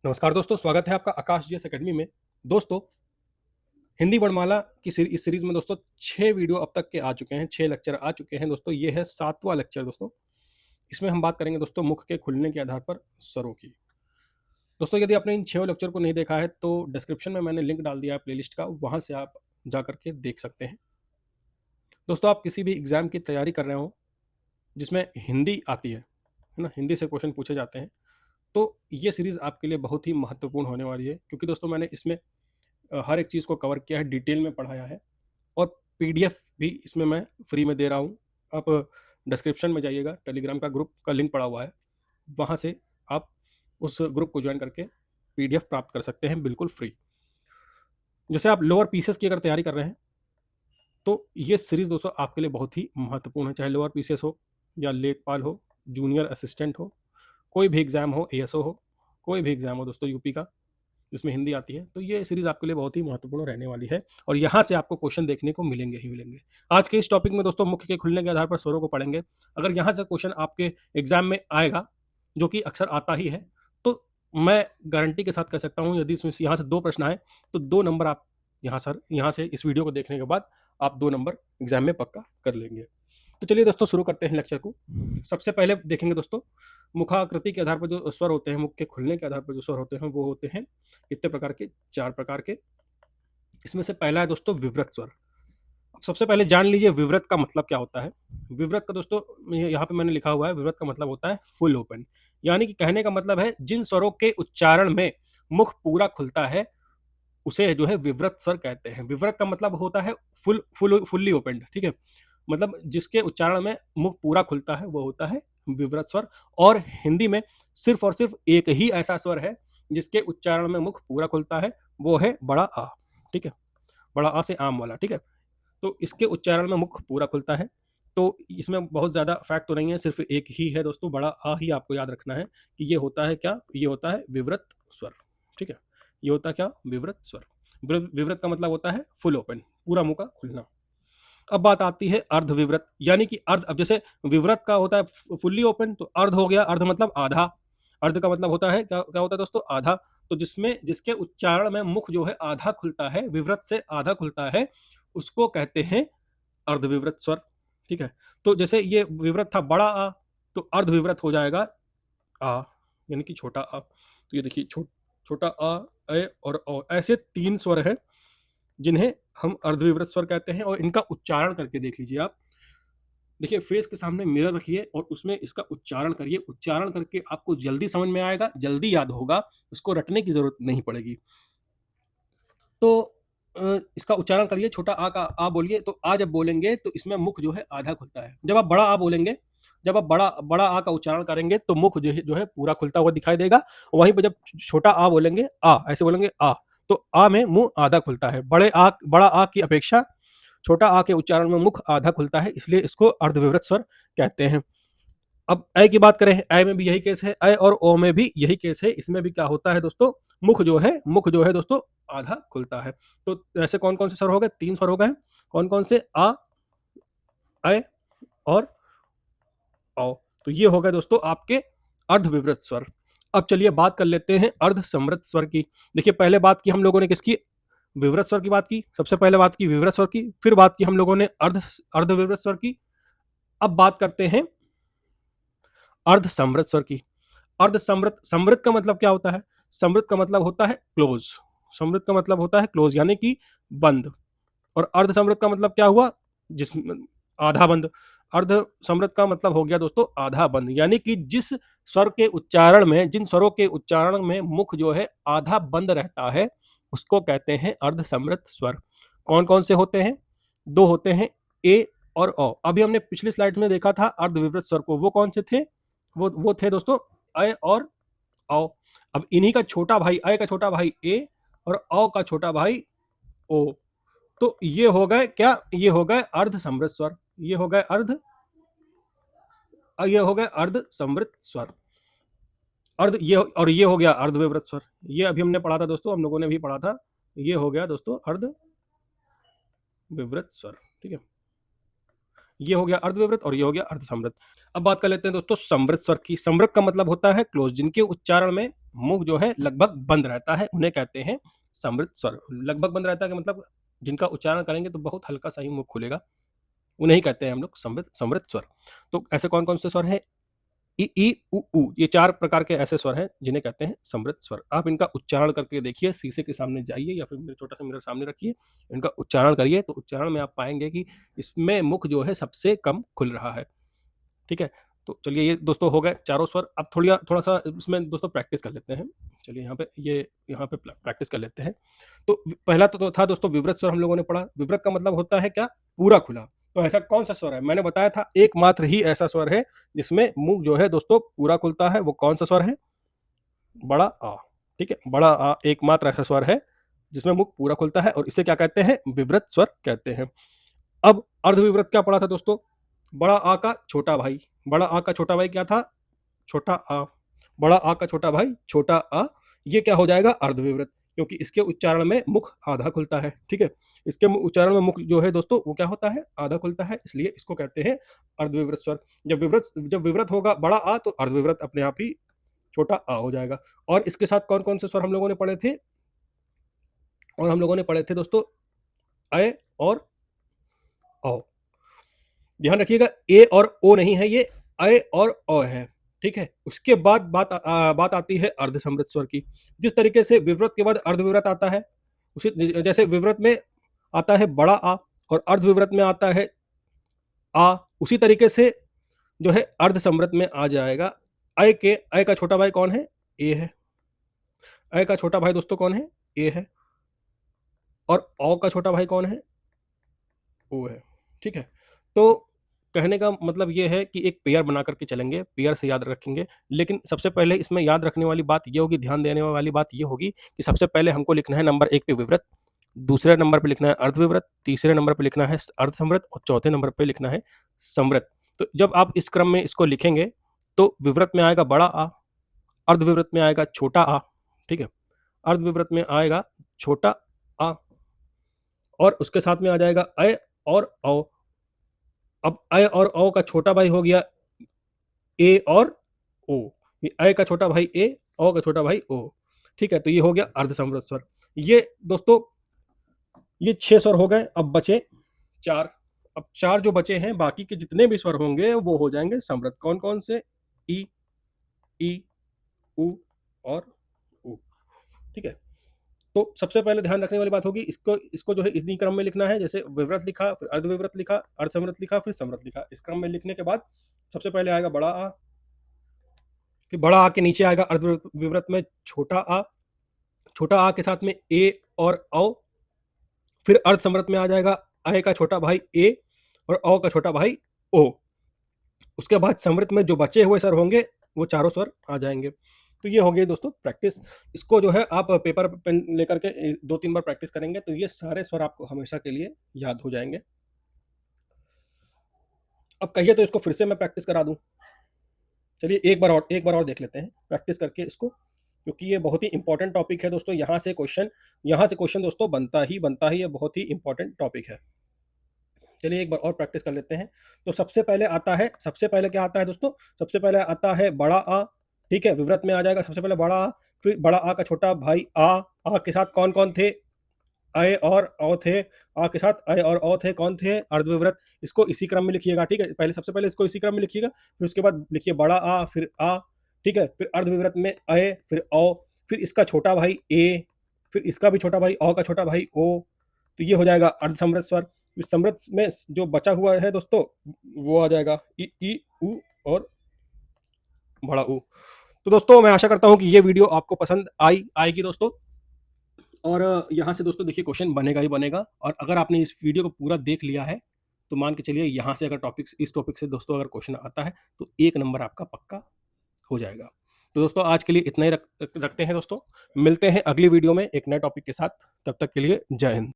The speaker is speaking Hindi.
नमस्कार दोस्तों, स्वागत है आपका आकाश जीएस एकेडमी में। दोस्तों, हिंदी वर्णमाला की इस सीरीज़ में दोस्तों 6 वीडियो अब तक के आ चुके हैं, 6 लेक्चर आ चुके हैं दोस्तों। ये है 7वां लेक्चर दोस्तों। इसमें हम बात करेंगे दोस्तों मुख के खुलने के आधार पर स्वरों की। दोस्तों, यदि आपने इन 6 लेक्चर को नहीं देखा है तो डिस्क्रिप्शन में मैंने लिंक डाल दिया है प्लेलिस्ट का, वहाँ से आप जा कर के देख सकते हैं। दोस्तों, आप किसी भी एग्ज़ाम की तैयारी कर रहे हो जिसमें हिंदी आती है ना? हिंदी से क्वेश्चन पूछे जाते हैं, तो ये सीरीज़ आपके लिए बहुत ही महत्वपूर्ण होने वाली है, क्योंकि दोस्तों मैंने इसमें हर एक चीज़ को कवर किया है, डिटेल में पढ़ाया है और पीडीएफ भी इसमें मैं फ्री में दे रहा हूँ। आप डिस्क्रिप्शन में जाइएगा, टेलीग्राम का ग्रुप का लिंक पड़ा हुआ है, वहाँ से आप उस ग्रुप को ज्वाइन करके पीडीएफ प्राप्त कर सकते हैं बिल्कुल फ्री। जैसे आप लोअर पीसीएस की अगर तैयारी कर रहे हैं, तो ये सीरीज़ दोस्तों आपके लिए बहुत ही महत्वपूर्ण है, चाहे लोअर पीसीएस हो या लेखपाल हो, जूनियर असिस्टेंट हो, कोई भी एग्ज़ाम हो, एएसओ हो, कोई भी एग्ज़ाम हो दोस्तों यूपी का, जिसमें हिंदी आती है, तो ये सीरीज़ आपके लिए बहुत ही महत्वपूर्ण रहने वाली है और यहाँ से आपको क्वेश्चन देखने को मिलेंगे ही मिलेंगे। आज के इस टॉपिक में दोस्तों मुख्य के खुलने के आधार पर स्वरों को पढ़ेंगे। अगर यहाँ से क्वेश्चन आपके एग्जाम में आएगा, जो कि अक्सर आता ही है, तो मैं गारंटी के साथ कह सकता हूँ, यदि इसमें यहाँ से 2 प्रश्न आए, तो 2 नंबर आप यहाँ से इस वीडियो को देखने के बाद आप 2 नंबर एग्जाम में पक्का कर लेंगे। तो चलिए दोस्तों शुरू करते हैं लेक्चर को। सबसे पहले देखेंगे दोस्तों, मुखाकृति के आधार पर जो स्वर होते हैं, मुख के खुलने के आधार पर जो स्वर होते हैं, वो होते हैं कितने प्रकार के? 4 प्रकार के। इसमें से पहला है दोस्तों विवृत स्वर। अब सबसे पहले जान लीजिए विवृत का मतलब क्या होता है। विवृत का दोस्तों यहाँ पे मैंने लिखा हुआ है, विवृत का मतलब होता है फुल ओपन, यानी कि कहने का मतलब है जिन स्वरों के उच्चारण में मुख पूरा खुलता है उसे जो है विवृत स्वर कहते हैं। विवृत का मतलब होता है फुल्ली ओपन्ड, ठीक है? मतलब जिसके उच्चारण में मुख पूरा खुलता है वो होता है विवृत स्वर। और हिंदी में सिर्फ और सिर्फ एक ही ऐसा स्वर है जिसके उच्चारण में मुख पूरा खुलता है, वो है बड़ा आ, ठीक है? बड़ा आ से आम वाला, ठीक है? तो इसके उच्चारण में मुख पूरा खुलता है। तो इसमें बहुत ज़्यादा फैक्ट तो नहीं है, सिर्फ एक ही है दोस्तों, बड़ा आ ही आपको याद रखना है कि ये होता है क्या? ये होता है विवृत स्वर, ठीक है? ये होता है क्या? विवृत स्वर। विवृत का मतलब होता है फुल ओपन, पूरा मुंह का खुलना। अब बात आती है अर्ध विवृत, यानी कि अर्ध। अब जैसे विवृत का होता है फुल्ली ओपन, तो अर्ध हो गया, अर्ध मतलब आधा। अर्ध का मतलब होता है क्या? क्या होता है दोस्तों? आधा। तो जिसमें जिसके उच्चारण में मुख जो है आधा खुलता है, विवृत से आधा खुलता है, उसको कहते हैं अर्धविवृत स्वर, ठीक है? तो जैसे ये विवृत था बड़ा आ, तो अर्धविवृत हो जाएगा आ, यानी कि छोटा आ। तो ये देखिए छोटा आ, ए और ओ, ऐसे 3 स्वर है जिन्हें हम अर्धविवृत स्वर कहते हैं। और इनका उच्चारण करके देख लीजिए आप। देखिए फेस के सामने मिरर रखिए और उसमें इसका उच्चारण करिए। उच्चारण करके आपको जल्दी समझ में आएगा, जल्दी याद होगा, उसको रटने की जरूरत नहीं पड़ेगी। तो इसका उच्चारण करिए, छोटा आ का आ बोलिए। तो आ जब बोलेंगे तो इसमें मुख जो है आधा खुलता है। जब आप बड़ा आ बोलेंगे, जब आप बड़ा बड़ा आ का उच्चारण करेंगे तो मुख जो है पूरा खुलता हुआ दिखाई देगा। वहीं पर जब छोटा आ बोलेंगे, आ ऐसे बोलेंगे आ, तो आ में मुंह आधा खुलता है। बड़ा आ की अपेक्षा छोटा आ के उच्चारण में मुख आधा खुलता है, इसलिए इसको अर्धविवृत स्वर कहते हैं। अब अ की बात करें, अ में भी यही केस है, अ और ओ में भी यही केस है। इसमें भी क्या होता है दोस्तों? मुख जो है दोस्तों आधा खुलता है। तो ऐसे कौन कौन से स्वर हो गए? 3 स्वर हो गए। कौन कौन से? आ, अ और औ। तो ये हो गए दोस्तों आपके अर्धविवृत स्वर। अब चलिए बात कर लेते हैं अर्ध समृत स्वर की। देखिए पहले बात की हम लोगों ने किसकी? विवृत स्वर की बात की। सबसे पहले बात की विवृत स्वर की, फिर बात की हम लोगों ने अर्धविवृत स्वर की। अब बात करते हैं अर्ध समृत स्वर की। अर्ध समृत, समृत का मतलब क्या होता है? समृत का मतलब होता है क्लोज। समृत का मतलब होता है क्लोज, यानी कि बंद। और अर्ध समृत का मतलब क्या हुआ? जिस आधा बंद। अर्ध समृत का मतलब हो गया दोस्तों आधा बंद, यानी कि जिस स्वर के उच्चारण में, जिन स्वरों के उच्चारण में मुख जो है आधा बंद रहता है, उसको कहते हैं अर्ध समृत स्वर। कौन कौन से होते हैं? 2 होते हैं, ए और ओ। अभी हमने पिछली स्लाइड में देखा था अर्धविवृत स्वर को, वो कौन से थे? वो थे दोस्तों अ और औ। अब इन्हीं का छोटा भाई, अ का छोटा भाई ए और औ का छोटा भाई ओ। तो ये हो गए क्या? ये हो गए अर्ध समृत स्वर। ये हो गए अर्ध समृत स्वर। अर्ध ये, और ये हो गया अर्धविवृत स्वर। ये अभी हमने पढ़ा था दोस्तों, हम लोगों ने भी पढ़ा था। ये हो गया दोस्तों अर्ध विवृत स्वर, ठीक है? ये हो गया अर्धविवृत और ये हो गया अर्धसंवृत। अब बात कर लेते हैं दोस्तों संवृत स्वर की। संवृत का मतलब होता है क्लोज, जिनके उच्चारण में मुख जो है लगभग बंद रहता है उन्हें कहते हैं संवृत स्वर। लगभग बंद रहता है कि मतलब जिनका उच्चारण करेंगे तो बहुत हल्का सा ही मुख खुलेगा, उन्हें ही कहते हैं हम लोग संवृत स्वर। तो ऐसे कौन कौन से स्वर हैं? इ ई उ ऊ, ये 4 प्रकार के ऐसे स्वर हैं जिन्हें कहते हैं समृद्ध स्वर। आप इनका उच्चारण करके देखिए, शीशे के सामने जाइए या फिर मेरे छोटा सा मिरर सामने रखिए, इनका उच्चारण करिए तो उच्चारण में आप पाएंगे कि इसमें मुख जो है सबसे कम खुल रहा है। ठीक है, तो चलिए ये दोस्तों हो गए चारों स्वर। अब थोड़ा सा इसमें दोस्तों प्रैक्टिस कर लेते हैं। चलिए यहाँ पे प्रैक्टिस कर लेते हैं। तो पहला तो था दोस्तों विवृत स्वर, हम लोगों ने पढ़ा। विवृत का मतलब होता है क्या? पूरा खुला। तो ऐसा कौन सा स्वर है? मैंने बताया था एकमात्र ही ऐसा स्वर है जिसमें मुंह जो है दोस्तों पूरा खुलता है। वो कौन सा स्वर है? बड़ा आ। ठीक है, बड़ा आ एकमात्र ऐसा स्वर है जिसमें मुख पूरा खुलता है और इसे क्या कहते हैं? विवृत स्वर कहते हैं। अब अर्धविवृत क्या पढ़ा था दोस्तों? बड़ा आ का छोटा भाई। बड़ा आ का छोटा भाई क्या था? छोटा आ। बड़ा आ का छोटा भाई छोटा आ, ये क्या हो जाएगा? अर्धविवृत, क्योंकि इसके उच्चारण में मुख आधा खुलता है। ठीक है, इसके उच्चारण में मुख जो है दोस्तों वो क्या होता है? आधा खुलता है, इसलिए इसको कहते हैं अर्धविवृत स्वर। जब विवृत होगा बड़ा आ तो अर्धविवृत अपने आप ही छोटा आ हो जाएगा। और इसके साथ कौन कौन से स्वर हम लोगों ने पढ़े थे? और हम लोगों ने पढ़े थे दोस्तों अय और औ। ध्यान रखिएगा, ए और ओ नहीं है, ये अय और अ है। ठीक है, उसके बाद बात आती है अर्धसमृत स्वर की। जिस तरीके से विवृत के बाद अर्धविवृत आता है, उसी जैसे विवृत में आता है बड़ा आ और अर्धविवृत में आता है आ, उसी तरीके से जो है अर्धसमृत में आ जाएगा। अय का छोटा भाई कौन है? ए है। अय का छोटा भाई दोस्तों कौन है? ए है। और औ का छोटा भाई कौन है? ओ है। ठीक है, तो कहने का मतलब ये है कि एक पेयर बना करके चलेंगे, पेयर से याद रखेंगे। लेकिन सबसे पहले इसमें याद रखने वाली बात ये होगी, ध्यान देने वाली बात ये होगी कि सबसे पहले हमको लिखना है नंबर 1 पे विवृत, दूसरे नंबर पे लिखना है अर्धविवृत, तीसरे नंबर पे लिखना है अर्धसमृत और चौथे नंबर पे लिखना है समृत। तो जब आप इस क्रम में इसको लिखेंगे तो विवृत में आएगा बड़ा आ, अर्धविवृत में आएगा छोटा आ। ठीक है, अर्धविवृत में आएगा छोटा आ और उसके साथ में आ जाएगा अय और औ। अब अय और औ का छोटा भाई हो गया ए और ओ। ये अय का छोटा भाई ए, औ का छोटा भाई ओ। ठीक है, तो ये हो गया अर्धसमृत स्वर। ये दोस्तों ये 6 स्वर हो गए, अब बचे 4। अब 4 जो बचे हैं, बाकी के जितने भी स्वर होंगे वो हो जाएंगे समृत। कौन कौन से? ई, ई, उ और उ। ठीक है, तो सबसे पहले ध्यान रखने वाली बात होगी, इसको इसको जो है इसी क्रम में लिखना है। जैसे विवृत लिखा, फिर अर्धविवृत लिखा, अर्धसमृत लिखा, फिर समृत लिखा। इस क्रम में लिखने के बाद सबसे पहले आएगा बड़ा आ, फिर बड़ा आ के नीचे आएगा अर्धविवृत में छोटा आ, छोटा आ के साथ में ए और औ। फिर अर्धसमृत में आ जाएगा अय का छोटा भाई ए और औ का छोटा भाई ओ। उसके बाद समृत में जो बचे हुए स्वर होंगे वो चारों स्वर आ जाएंगे। तो ये हो गई दोस्तों प्रैक्टिस। इसको जो है आप पेपर पेन लेकर के 2-3 बार प्रैक्टिस करेंगे तो ये सारे स्वर आपको हमेशा के लिए याद हो जाएंगे। अब कहिए तो इसको फिर से मैं प्रैक्टिस करा दूं। चलिए एक बार और देख लेते हैं प्रैक्टिस करके इसको, क्योंकि ये बहुत ही इंपॉर्टेंट टॉपिक है दोस्तों। यहाँ से क्वेश्चन दोस्तों बनता ही, ये बहुत ही इंपॉर्टेंट टॉपिक है। चलिए एक बार और प्रैक्टिस कर लेते हैं। तो सबसे पहले क्या आता है दोस्तों? सबसे पहले आता है बड़ा आ। ठीक है, विवृत में आ जाएगा सबसे पहले बड़ा आ, फिर बड़ा आ का छोटा भाई आ के साथ कौन कौन थे? अय और औ थे। आ के साथ अय और औ थे, कौन थे? अर्धविवृत। इसको इसी क्रम में लिखिएगा। ठीक है, सबसे पहले इसको इसी क्रम में लिखिएगा, फिर उसके बाद लिखिए बड़ा आ फिर आ। ठीक है, फिर अर्धविवृत में अय फिर औ, फिर इसका छोटा भाई ए, फिर इसका भी छोटा भाई औ का छोटा भाई ओ। तो ये हो जाएगा अर्धसमृत स्वर। इस समृत में जो बचा हुआ है दोस्तों वो आ जाएगा ई, ई, उ और बड़ा ऊ। तो दोस्तों मैं आशा करता हूं कि ये वीडियो आपको पसंद आएगी दोस्तों। और यहाँ से दोस्तों देखिए क्वेश्चन बनेगा ही बनेगा। और अगर आपने इस वीडियो को पूरा देख लिया है तो मान के चलिए यहाँ से अगर इस टॉपिक से दोस्तों अगर क्वेश्चन आता है तो 1 नंबर आपका पक्का हो जाएगा। तो दोस्तों आज के लिए इतना ही रखते हैं दोस्तों। मिलते हैं अगली वीडियो में एक नए टॉपिक के साथ। तब तक के लिए जय हिंद।